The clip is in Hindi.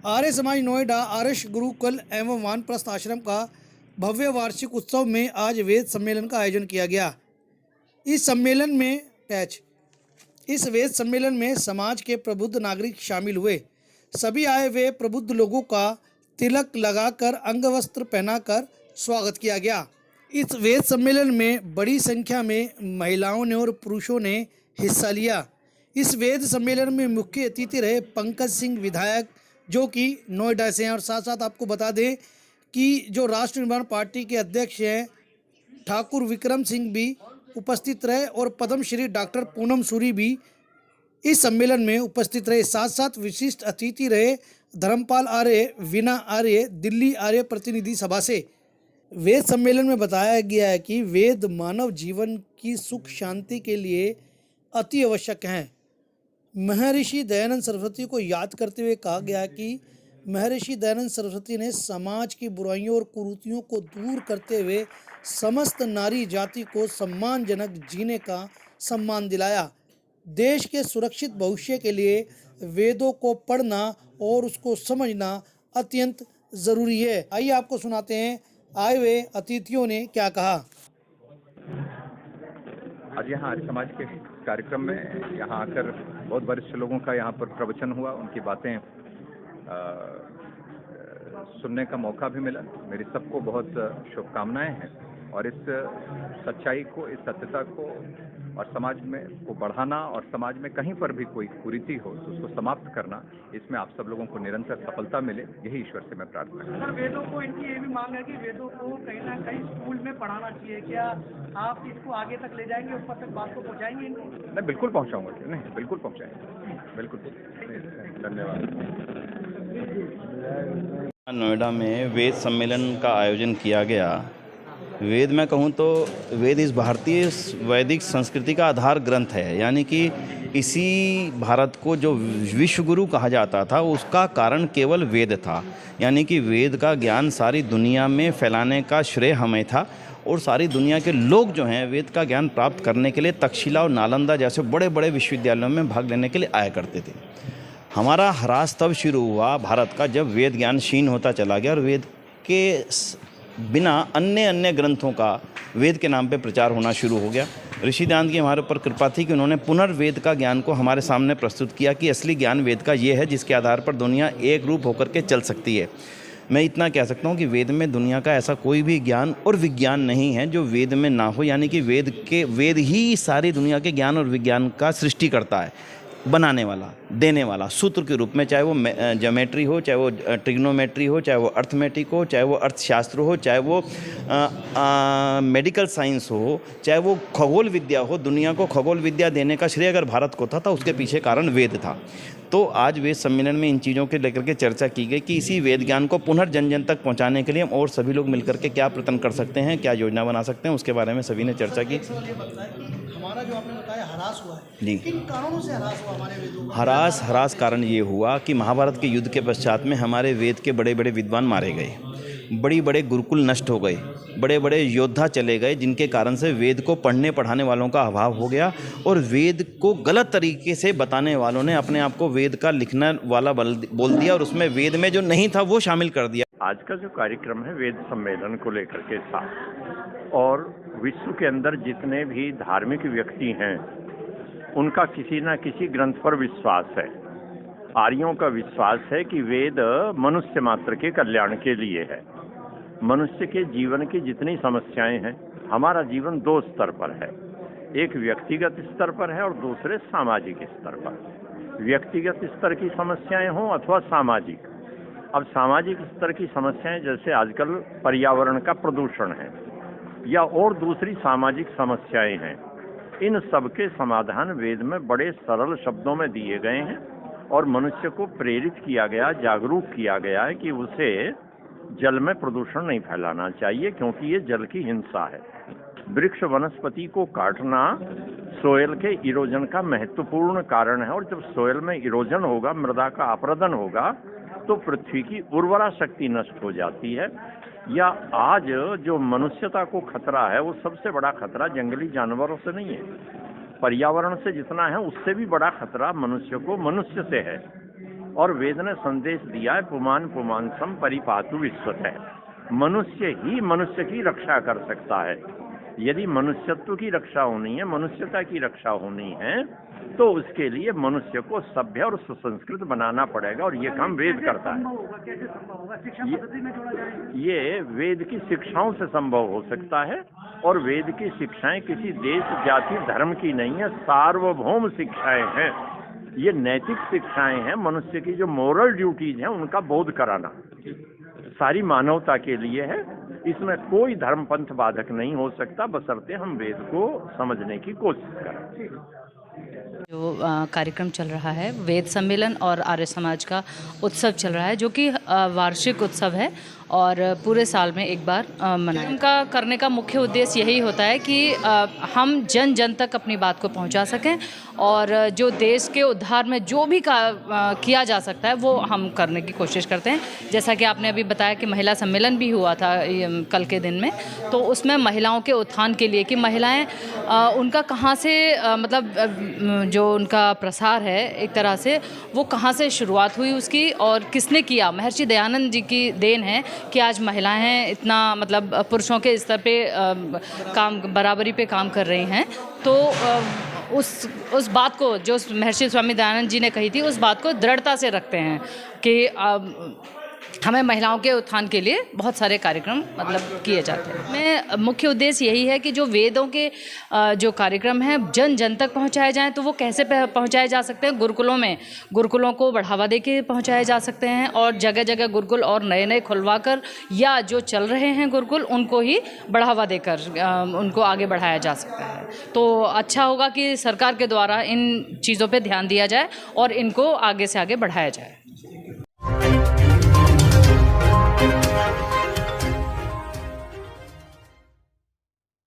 आर्य समाज नोएडा आर्ष गुरुकुल एवं वानप्रस्थ आश्रम का भव्य वार्षिक उत्सव में आज वेद सम्मेलन का आयोजन किया गया। इस सम्मेलन में इस वेद सम्मेलन में समाज के प्रबुद्ध नागरिक शामिल हुए। सभी आए हुए प्रबुद्ध लोगों का तिलक लगाकर अंगवस्त्र पहनाकर स्वागत किया गया। इस वेद सम्मेलन में बड़ी संख्या में महिलाओं ने और पुरुषों ने हिस्सा लिया। इस वेद सम्मेलन में मुख्य अतिथि रहे पंकज सिंह विधायक, जो कि नोएडा से हैं, और साथ साथ आपको बता दें कि जो राष्ट्र निर्माण पार्टी के अध्यक्ष हैं ठाकुर विक्रम सिंह भी उपस्थित रहे और पद्मश्री डॉक्टर पूनम सूरी भी इस सम्मेलन में उपस्थित रहे। साथ साथ विशिष्ट अतिथि रहे धर्मपाल आर्य, वीना आर्य, दिल्ली आर्य प्रतिनिधि सभा से। वेद सम्मेलन में बताया गया है कि वेद मानव जीवन की सुख शांति के लिए अति आवश्यक हैं। महर्षि दयानंद सरस्वती को याद करते हुए कहा गया है कि महर्षि दयानंद सरस्वती ने समाज की बुराइयों और कुरीतियों को दूर करते हुए समस्त नारी जाति को सम्मानजनक जीने का सम्मान दिलाया। देश के सुरक्षित भविष्य के लिए वेदों को पढ़ना और उसको समझना अत्यंत ज़रूरी है। आइए आपको सुनाते हैं आए हुए अतिथियों ने क्या कहा। आज यहाँ आर्य समाज के कार्यक्रम में यहाँ आकर बहुत वरिष्ठ लोगों का यहाँ पर प्रवचन हुआ, उनकी बातें सुनने का मौका भी मिला। मेरी सबको बहुत शुभकामनाएं हैं और इस सच्चाई को, इस सत्यता को और समाज में को बढ़ाना और समाज में कहीं पर भी कोई कुरीति हो तो उसको समाप्त करना, इसमें आप सब लोगों को निरंतर सफलता मिले, यही ईश्वर से मैं प्रार्थना करता हूं। वेदों को, इनकी ये भी मांग है कि वेदों को कहीं ना कहीं स्कूल में पढ़ाना चाहिए। क्या आप इसको आगे तक ले जाएंगे, ऊपर तक बात को पहुँचाएंगे इनको? नहीं, बिल्कुल पहुँचाऊंगा। नहीं, बिल्कुल पहुँचाएंगे, बिल्कुल। धन्यवाद। नोएडा में वेद सम्मेलन का आयोजन किया गया। वेद में कहूँ तो वेद इस भारतीय वैदिक संस्कृति का आधार ग्रंथ है, यानी कि इसी भारत को जो विश्व गुरु कहा जाता था उसका कारण केवल वेद था। यानी कि वेद का ज्ञान सारी दुनिया में फैलाने का श्रेय हमें था और सारी दुनिया के लोग जो हैं वेद का ज्ञान प्राप्त करने के लिए तक्षशिला और नालंदा जैसे बड़े बड़े विश्वविद्यालयों में भाग लेने के लिए आया करते थे। हमारा ह्रास तब शुरू हुआ भारत का जब वेद ज्ञान क्षीण होता चला गया और वेद के बिना अन्य ग्रंथों का वेद के नाम पे प्रचार होना शुरू हो गया। ऋषि दयानंद की हमारे ऊपर कृपा थी कि उन्होंने पुनर्वेद का ज्ञान को हमारे सामने प्रस्तुत किया कि असली ज्ञान वेद का ये है जिसके आधार पर दुनिया एक रूप होकर के चल सकती है। मैं इतना कह सकता हूँ कि वेद में दुनिया का ऐसा कोई भी ज्ञान और विज्ञान नहीं है जो वेद में ना हो, यानी कि वेद ही सारी दुनिया के ज्ञान और विज्ञान का सृष्टि करता है, बनाने वाला, देने वाला सूत्र के रूप में, चाहे वो ज्योमेट्री हो, चाहे वो ट्रिग्नोमेट्री हो, चाहे वो अर्थमेटिक हो, चाहे वो अर्थशास्त्र हो, चाहे वो मेडिकल साइंस हो, चाहे वो खगोल विद्या हो। दुनिया को खगोल विद्या देने का श्रेय अगर भारत को था तो उसके पीछे कारण वेद था। तो आज वेद सम्मेलन में इन चीज़ों के लेकर के चर्चा की गई कि इसी वेद ज्ञान को पुनर्जन जन तक पहुंचाने के लिए हम और सभी लोग मिलकर के क्या प्रयत्न कर सकते हैं, क्या योजना बना सकते हैं, उसके बारे में सभी ने चर्चा की। हमारा जो आपने बताया ह्रास हुआ है, जी, किन कारणों से ह्रास हुआ हमारे वेदों का? ह्रास कारण ये हुआ कि महाभारत के युद्ध के पश्चात में हमारे वेद के बड़े बड़े विद्वान मारे गए, बड़ी बड़े गुरुकुल नष्ट हो गए, बड़े बड़े योद्धा चले गए, जिनके कारण से वेद को पढ़ने पढ़ाने वालों का अभाव हो गया और वेद को गलत तरीके से बताने वालों ने अपने आप को वेद का लिखने वाला बोल दिया और उसमें वेद में जो नहीं था वो शामिल कर दिया। आज का जो कार्यक्रम है वेद सम्मेलन को लेकर के था और विश्व के अंदर जितने भी धार्मिक व्यक्ति हैं उनका किसी न किसी ग्रंथ पर विश्वास है। आर्यों का विश्वास है कि वेद मनुष्य मात्र के कल्याण के लिए है। मनुष्य के जीवन की जितनी समस्याएं हैं, हमारा जीवन दो स्तर पर है, एक व्यक्तिगत स्तर पर है और दूसरे सामाजिक स्तर पर। व्यक्तिगत स्तर की समस्याएं हों अथवा सामाजिक। अब सामाजिक स्तर की समस्याएं जैसे आजकल पर्यावरण का प्रदूषण है या और दूसरी सामाजिक समस्याएं हैं, इन सब के समाधान वेद में बड़े सरल शब्दों में दिए गए हैं और मनुष्य को प्रेरित किया गया, जागरूक किया गया है कि उसे जल में प्रदूषण नहीं फैलाना चाहिए, क्योंकि ये जल की हिंसा है। वृक्ष वनस्पति को काटना सोयल के इरोजन का महत्वपूर्ण कारण है और जब सोयल में इरोजन होगा, मृदा का अपरदन होगा, तो पृथ्वी की उर्वरा शक्ति नष्ट हो जाती है। या आज जो मनुष्यता को खतरा है वो सबसे बड़ा खतरा जंगली जानवरों से नहीं है, पर्यावरण से जितना है उससे भी बड़ा खतरा मनुष्य को मनुष्य से है। और वेद ने संदेश दिया है, पुमान पुमांसम परिपातु विश्वतः। मनुष्य ही मनुष्य की रक्षा कर सकता है। यदि मनुष्यत्व की रक्षा होनी है, मनुष्यता की रक्षा होनी है, तो उसके लिए मनुष्य को सभ्य और सुसंस्कृत बनाना पड़ेगा, और ये काम वेद करता है। कैसे संभव होगा? शिक्षा पद्धति में जोड़ा जाएगा? ये वेद की शिक्षाओं से संभव हो सकता है, और वेद की शिक्षाएं किसी देश, जाति, धर्म की नहीं है, सार्वभौम शिक्षाएं हैं। ये नैतिक शिक्षाएं हैं, मनुष्य की जो मोरल ड्यूटीज हैं उनका बोध कराना सारी मानवता के लिए है। इसमें कोई धर्मपंथ बाधक नहीं हो सकता, बशर्ते हम वेद को समझने की कोशिश करें। जो कार्यक्रम चल रहा है, वेद सम्मेलन और आर्य समाज का उत्सव चल रहा है, जो कि वार्षिक उत्सव है और पूरे साल में एक बार मनाया। का करने का मुख्य उद्देश्य यही होता है कि हम जन जन तक अपनी बात को पहुंचा सकें, और जो देश के उद्धार में जो भी किया जा सकता है वो हम करने की कोशिश करते हैं। जैसा कि आपने अभी बताया कि महिला सम्मेलन भी हुआ था कल के दिन में, तो उसमें महिलाओं के उत्थान के लिए कि महिलाएं उनका कहाँ से मतलब जो उनका प्रसार है एक तरह से, वो कहाँ से शुरुआत हुई उसकी और किसने किया। महर्षि दयानंद जी की देन है कि आज महिलाएं इतना मतलब पुरुषों के स्तर पे काम बराबरी पे काम कर रही हैं। तो उस बात को जो महर्षि स्वामी दयानंद जी ने कही थी, उस बात को दृढ़ता से रखते हैं कि हमें महिलाओं के उत्थान के लिए बहुत सारे कार्यक्रम मतलब किए जाते हैं। में मुख्य उद्देश्य यही है कि जो वेदों के जो कार्यक्रम हैं जन जन तक पहुंचाए जाएं, तो वो कैसे पहुंचाए जा सकते हैं? गुरुकुलों को बढ़ावा देके पहुंचाए जा सकते हैं, और जगह जगह गुरुकुल और नए नए खुलवा कर, या जो चल रहे हैं गुरुकुल उनको ही बढ़ावा देकर उनको आगे बढ़ाया जा सकता है। तो अच्छा होगा कि सरकार के द्वारा इन चीज़ों पर ध्यान दिया जाए और इनको आगे से आगे बढ़ाया जाए।